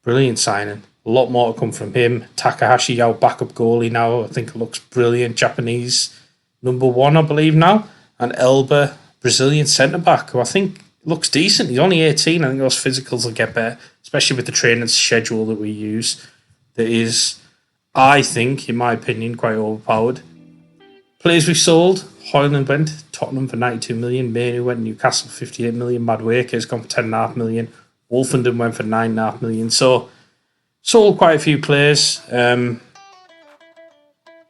Brilliant signing. A lot more to come from him. Takahashi, our backup goalie now, I think looks brilliant. Japanese #1, I believe now. And Elba, Brazilian centre-back, who I think looks decent. He's only 18. I think those physicals will get better, especially with the training schedule that we use. That is, I think, in my opinion, quite overpowered. Players we sold: Hoyland went Tottenham for 92 million. Manu went Newcastle 58 million. Madueke's gone for 10.5 million. Wolfenden went for 9.5 million. So sold quite a few players.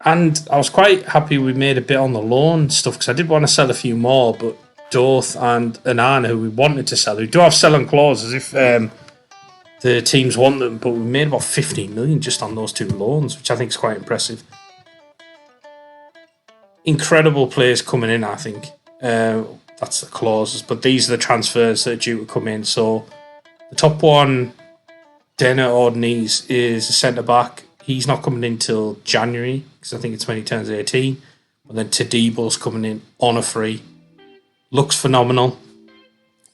And I was quite happy we made a bit on the loan stuff, because I did want to sell a few more, but Dorth and Anana, who we wanted to sell, who do have selling clauses if the teams want them, but we made about 15 million just on those two loans, which I think is quite impressive. Incredible players coming in, I think. That's the clauses, but these are the transfers that are due to come in. So the top one, Dena Ordnez, is a centre-back. He's not coming in till January, because I think it's when he turns 18. And then Tadebo's coming in on a free. Looks phenomenal.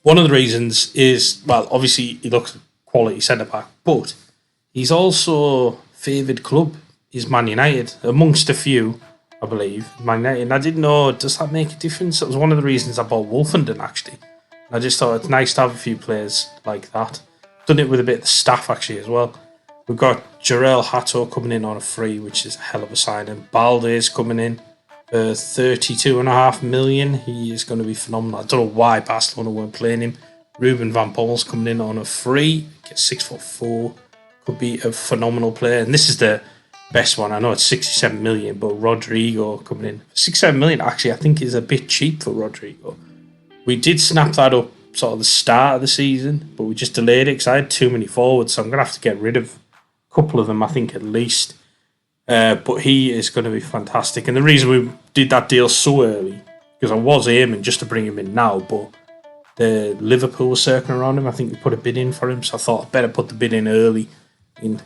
One of the reasons is, well, obviously he looks quality centre-back, but he's also favoured club is Man United, amongst a few, I believe. Man United. And I didn't know, does that make a difference? That was one of the reasons I bought Wolfenden, actually. And I just thought it's nice to have a few players like that. Done it with a bit of the staff, actually, as well. We've got Jarell Hato coming in on a free, which is a hell of a signing. Balde's coming in for 32.5 million. He is going to be phenomenal. I don't know why Barcelona weren't playing him. Ruben Van Pommel's coming in on a free. Gets 6'4". Could be a phenomenal player. And this is the best one. I know it's 67 million, but Rodrigo coming in. 67 million, actually, I think is a bit cheap for Rodrigo. We did snap that up sort of the start of the season, but we just delayed it because I had too many forwards, so I'm going to have to get rid of couple of them, I think, at least. But he is going to be fantastic. And the reason we did that deal so early, because I was aiming just to bring him in now, but the Liverpool was circling around him. I think we put a bid in for him, so I thought I'd better put the bid in early. And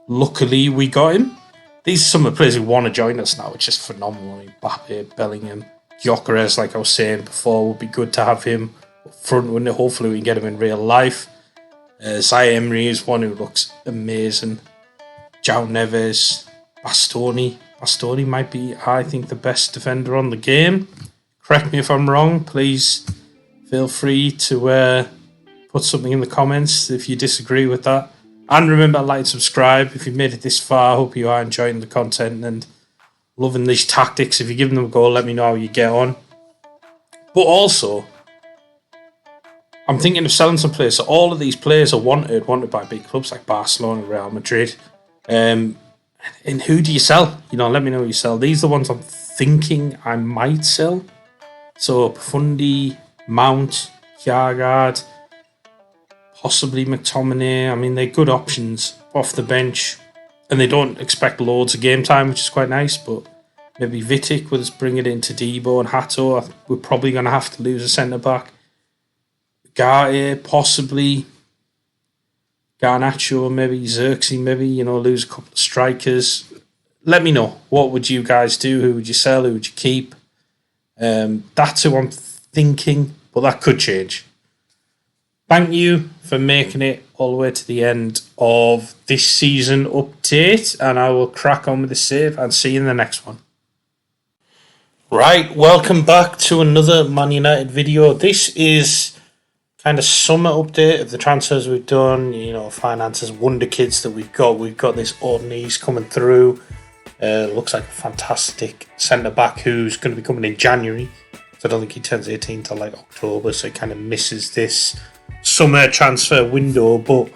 luckily, we got him. These are some of the players who want to join us now. It's just phenomenal. Mbappe, Bellingham, Gyökeres, like I was saying before, would be good to have him up front, wouldn't it? Hopefully, we can get him in real life. Zaire Emery is one who looks amazing. João Neves, Bastoni. Bastoni might be, I think, the best defender on the game. Correct me if I'm wrong. Please feel free to put something in the comments if you disagree with that. And remember, like and subscribe if you've made it this far. I hope you are enjoying the content and loving these tactics. If you're giving them a go, let me know how you get on. But also, I'm thinking of selling some players. So all of these players are wanted by big clubs like Barcelona, Real Madrid. And who do you sell? Let me know who you sell. These are the ones I'm thinking I might sell. So Profundi, Mount, Kjærgaard, possibly McTominay. I mean, they're good options off the bench. And they don't expect loads of game time, which is quite nice. But maybe Vitic will just bring it into Debo and Hato. We're probably going to have to lose a centre-back. Garte, possibly. Garnacho, maybe. Xerxes, maybe. Lose a couple of strikers. Let me know. What would you guys do? Who would you sell? Who would you keep? That's who I'm thinking, but that could change. Thank you for making it all the way to the end of this season update, and I will crack on with the save and see you in the next one. Right, welcome back to another Man United video. This is kind of summer update of the transfers we've done, finances, wonder kids that we've got. We've got this Ordnez coming through. Looks like a fantastic centre-back who's going to be coming in January. So I don't think he turns 18 till like October, so he kind of misses this summer transfer window. But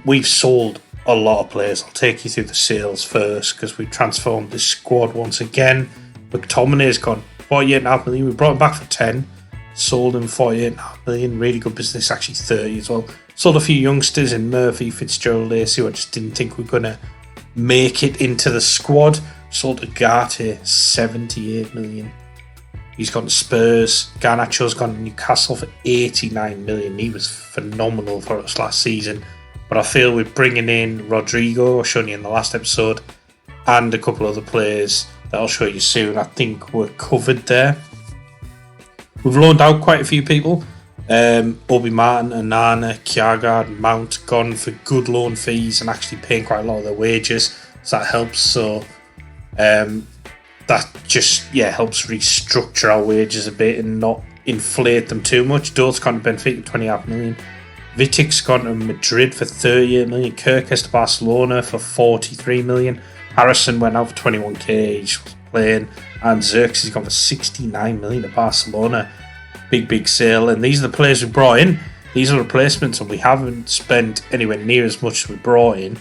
we've sold a lot of players. I'll take you through the sales first because we transformed this squad once again. McTominay's gone 48.5 million. We brought him back for 10. Sold him 48.5 million. Really good business, actually 30 as well. Sold a few youngsters in Murphy, Fitzgerald, Lacey, who I just didn't think we were going to make it into the squad. Sold Ugarte, 78 million. He's gone to Spurs. Garnacho's gone to Newcastle for 89 million. He was phenomenal for us last season. But I feel we're bringing in Rodrigo, I showed you in the last episode, and a couple other players that I'll show you soon. I think we're covered there. We've loaned out quite a few people. Obi Martin, Anana, Kjaergaard, Mount gone for good loan fees and actually paying quite a lot of their wages, so that helps. So that just helps restructure our wages a bit and not inflate them too much. Dole's gone to Benfica, 20.5 million. Vitic's gone to Madrid for 38 million. Kirkes to Barcelona for 43 million. Harrison went out for 21k, he's playing. And Xerxes gone for 69 million to Barcelona. Big sale. And these are the players we brought in. These are replacements, and we haven't spent anywhere near as much as we brought in.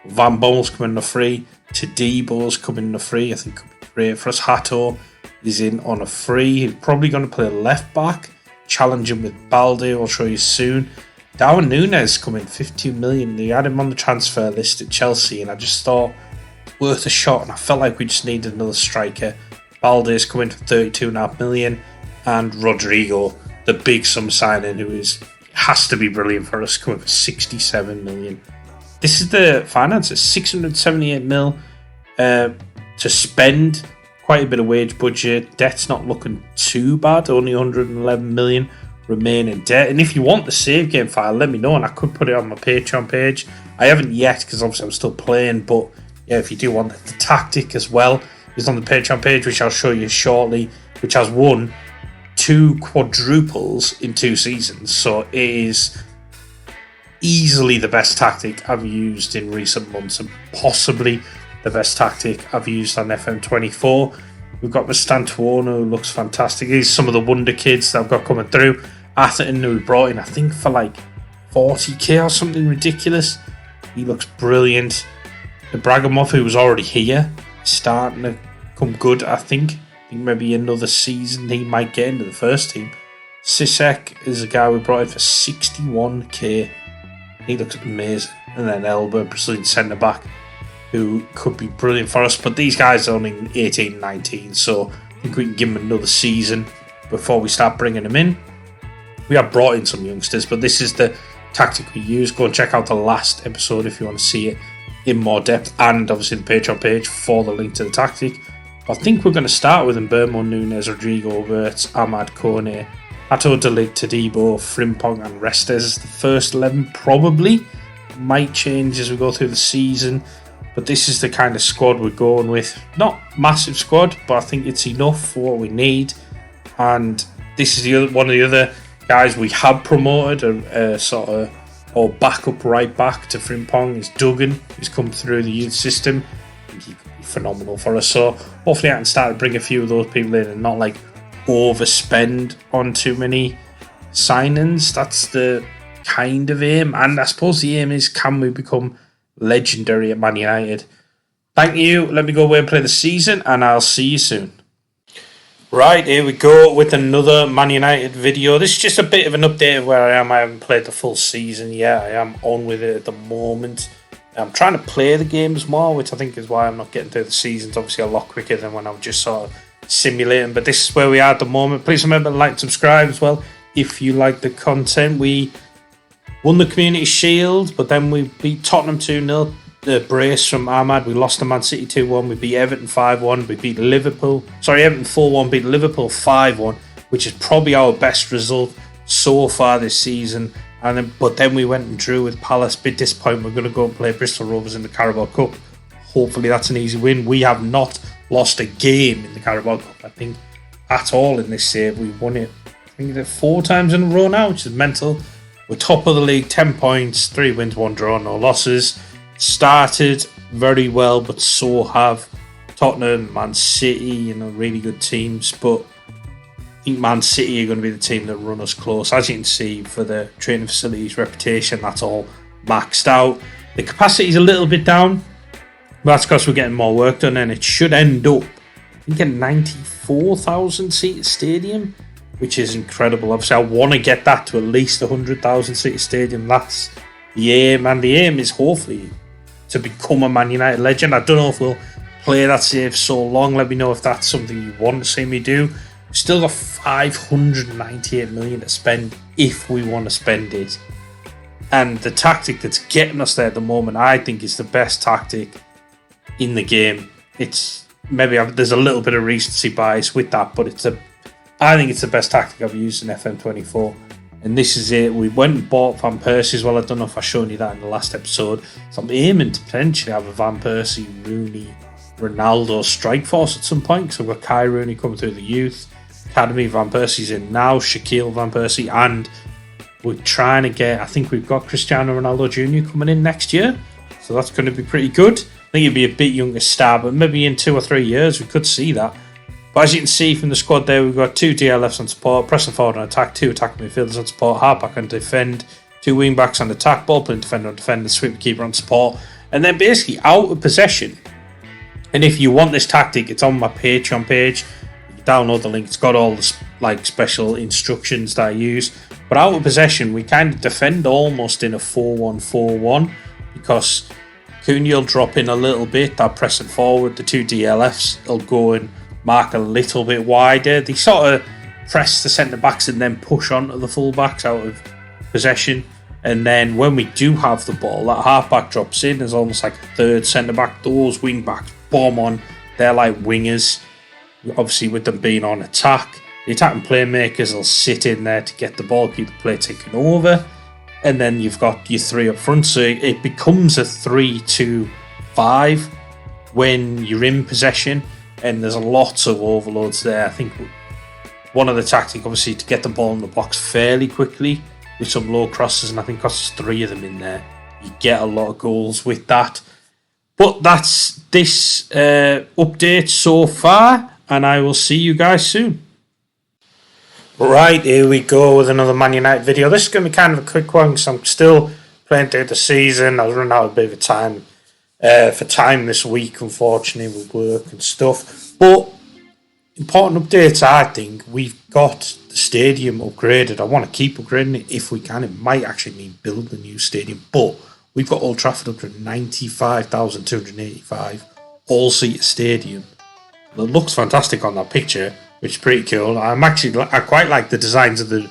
Van Bommel's coming on a free. Tadebo's coming on a free. I think could be great for us. Hato is in on a free. He's probably going to play left back, challenging with Balde. I'll show you soon. Darwin Núñez coming 52 million. They had him on the transfer list at Chelsea, and I just thought worth a shot. And I felt like we just needed another striker. Balde's coming for 32.5 million, and Rodrigo, the big sum signing, who has to be brilliant for us, coming for 67 million. This is the finances: 678 mil to spend. Quite a bit of wage budget. Debt's not looking too bad. Only 111 million remaining debt. And if you want the save game file, let me know, and I could put it on my Patreon page. I haven't yet because obviously I'm still playing. But yeah, if you do want the tactic as well, is on the Patreon page, which I'll show you shortly, which has won 2 quadruples in 2 seasons. So it is easily the best tactic I've used in recent months, and possibly the best tactic I've used on FM24. We've got Mastantuono, who looks fantastic. These are some of the wonder kids that I've got coming through. Atherton, who we brought in, I think, for like 40k or something ridiculous. He looks brilliant. The Bragomov, who was already here, starting to come good, I think. Maybe another season he might get into the first team. Sisek is a guy we brought in for 61k. He looks amazing. And then Elba, Brazilian centre-back, who could be brilliant for us. But these guys are only 18, 19, so I think we can give them another season before we start bringing them in. We have brought in some youngsters, but this is the tactic we use. Go and check out the last episode if you want to see it in more depth, and obviously the Patreon page for the link to the tactic. I think we're going to start with Mbermo, Núñez, Rodrigo, Wirtz, Ahmad, Kone, Hato, De Ligt, Tadibo, Frimpong and Restes as the first 11. Probably might change as we go through the season, but this is the kind of squad we're going with. Not massive squad, but I think it's enough for what we need. And this is one of the other guys we have promoted, a sort of or backup right back to Frimpong is Duggan, who's come through the youth system. I think he could be phenomenal for us. So hopefully I can start to bring a few of those people in and not like overspend on too many signings. That's the kind of aim. And I suppose the aim is, can we become legendary at Man United? Thank you. Let me go away and play the season, and I'll see you soon. Right, here we go with another Man United video. This is just a bit of an update of where I am. I haven't played the full season yet. I am on with it at the moment. I'm trying to play the games more, which I think is why I'm not getting through the seasons obviously a lot quicker than when I'm just sort of simulating. But this is where we are at the moment. Please remember to like and subscribe as well if you like the content. We won the Community Shield, but then we beat Tottenham 2-0. The brace from Ahmad. We lost to Man City 2-1. We beat Everton 5-1. We beat Liverpool. Everton 4-1. Beat Liverpool 5-1, which is probably our best result so far this season. But then we went and drew with Palace. Bit disappointing. We're going to go and play Bristol Rovers in the Carabao Cup. Hopefully that's an easy win. We have not lost a game in the Carabao Cup, I think, at all in this save. We've won it, I think, 4 times in a row now, which is mental. We're top of the league, 10 points, 3 wins, 1 draw, no losses. Started very well, but so have Tottenham, Man City, really good teams. But I think Man City are going to be the team that run us close. As you can see, for the training facilities reputation, that's all maxed out. The capacity is a little bit down, but that's because we're getting more work done, and it should end up, I think, a 94,000 seat stadium, which is incredible. Obviously, I want to get that to at least 100,000 seat stadium. That's the aim, and the aim is hopefully to become a Man United legend. I don't know if we'll play that save so long. Let me know if that's something you want to see me do. We've still got 598 million to spend if we want to spend it. And the tactic that's getting us there at the moment, I think, is the best tactic in the game. It's there's a little bit of recency bias with that, but I think it's the best tactic I've used in FM24. And this is it. We went and bought Van Persie as well. I don't know if I've shown you that in the last episode. So I'm aiming to potentially have a Van Persie, Rooney, Ronaldo strike force at some point. So we've got Kai Rooney coming through the youth academy. Van Persie's in now. Shaquille Van Persie. And we're trying to get, I think we've got Cristiano Ronaldo Jr. coming in next year. So that's going to be pretty good. I think he'd be a bit younger star, but maybe in 2 or 3 years we could see that. But as you can see from the squad there, we've got 2 DLFs on support, pressing forward on attack, 2 attacking midfielders on support, halfback on defend, 2 wing backs on attack, ball playing defender on defend, sweep keeper on support, and then basically out of possession. And if you want this tactic, it's on my Patreon page. You can download the link. It's got all the like special instructions that I use. But out of possession, we kind of defend almost in a 4-1-4-1 because Cunha will drop in a little bit. That pressing forward, the 2 DLFs will go and mark a little bit wider. They sort of press the centre backs and then push onto the full backs out of possession. And then when we do have the ball, that halfback drops in as almost like a third centre back. Those wing backs bomb on. They're like wingers. Obviously, with them being on attack, the attacking playmakers will sit in there to get the ball, keep the play taken over. And then you've got your 3 up front. So it becomes a 3-2-5 when you're in possession. And there's lots of overloads there. I think one of the tactics, obviously, to get the ball in the box fairly quickly with some low crosses, and I think costs 3 of them in there. You get a lot of goals with that. But that's this update so far, and I will see you guys soon. Right, here we go with another Man United video. This is going to be kind of a quick one because I'm still playing through the season. I was running out a bit of time for time this week, unfortunately, with work and stuff. But important updates, I think. We've got the stadium upgraded. I want to keep upgrading it if we can. It might actually mean build a new stadium, but we've got Old Trafford up to 95,285 all-seater stadium. It looks fantastic on that picture, which is pretty cool. I quite like the designs of the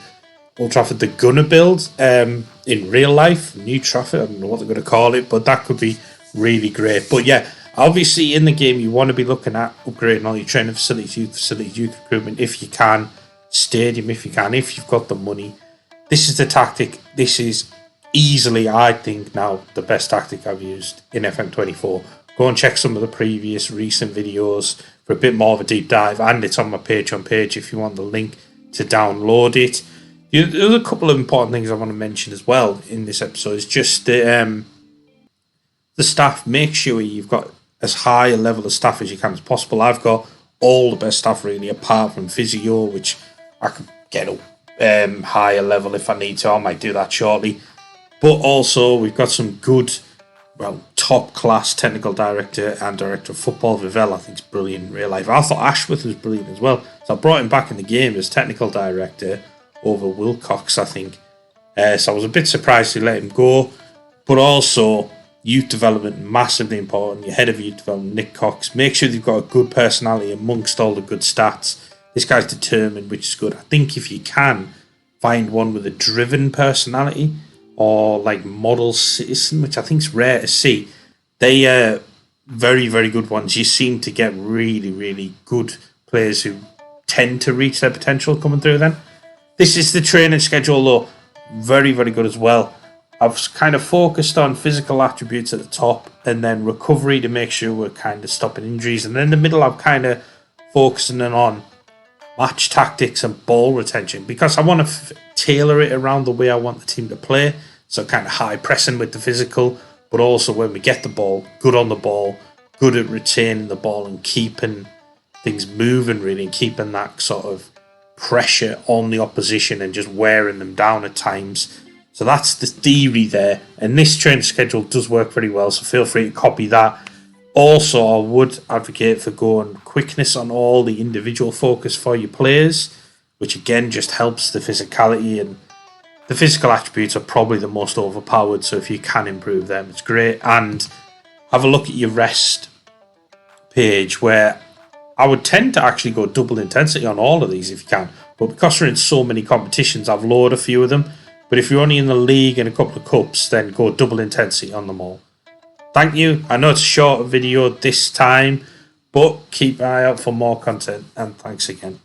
Old Trafford, the Gunner build in real life, New Trafford. I don't know what they're going to call it, but that could be really great. But yeah, obviously in the game you want to be looking at upgrading all your training facilities, youth recruitment if you can, stadium if you can, if you've got the money. This is the tactic. This is easily, I think, now the best tactic I've used in FM24. Go and check some of the previous recent videos for a bit more of a deep dive, and it's on my Patreon page if you want the link to download it. There's a couple of important things I want to mention as well in this episode. It's just the staff. Make sure you've got as high a level of staff as you can as possible. I've got all the best staff really, apart from physio, which I could get up higher level if I need to. I might do that shortly. But also we've got some good, top class technical director and director of football. Vivell, I think, is brilliant in real life. I thought Ashworth was brilliant as well, so I brought him back in the game as technical director over Wilcox, I think. So I was a bit surprised to let him go. But also youth development, massively important. Your head of youth development, Nick Cox. Make sure they've got a good personality amongst all the good stats. This guy's determined, which is good. I think if you can find one with a driven personality or like model citizen, which I think is rare to see, they are very, very good ones. You seem to get really, really good players who tend to reach their potential coming through then. This is the training schedule though. Very, very good as well. I've kind of focused on physical attributes at the top and then recovery to make sure we're kind of stopping injuries. And then in the middle, I'm kind of focusing on match tactics and ball retention because I want to tailor it around the way I want the team to play. So kind of high pressing with the physical, but also when we get the ball, good on the ball, good at retaining the ball and keeping things moving really, and keeping that sort of pressure on the opposition and just wearing them down at times. So that's the theory there, and this training schedule does work pretty well, so feel free to copy that. Also, I would advocate for going quickness on all the individual focus for your players, which again just helps the physicality, and the physical attributes are probably the most overpowered, so if you can improve them, it's great. And have a look at your rest page, where I would tend to actually go double intensity on all of these if you can, but because we're in so many competitions, I've lowered a few of them. But if you're only in the league and a couple of cups, then go double intensity on them all. Thank you. I know it's a short video this time, but keep an eye out for more content, and thanks again.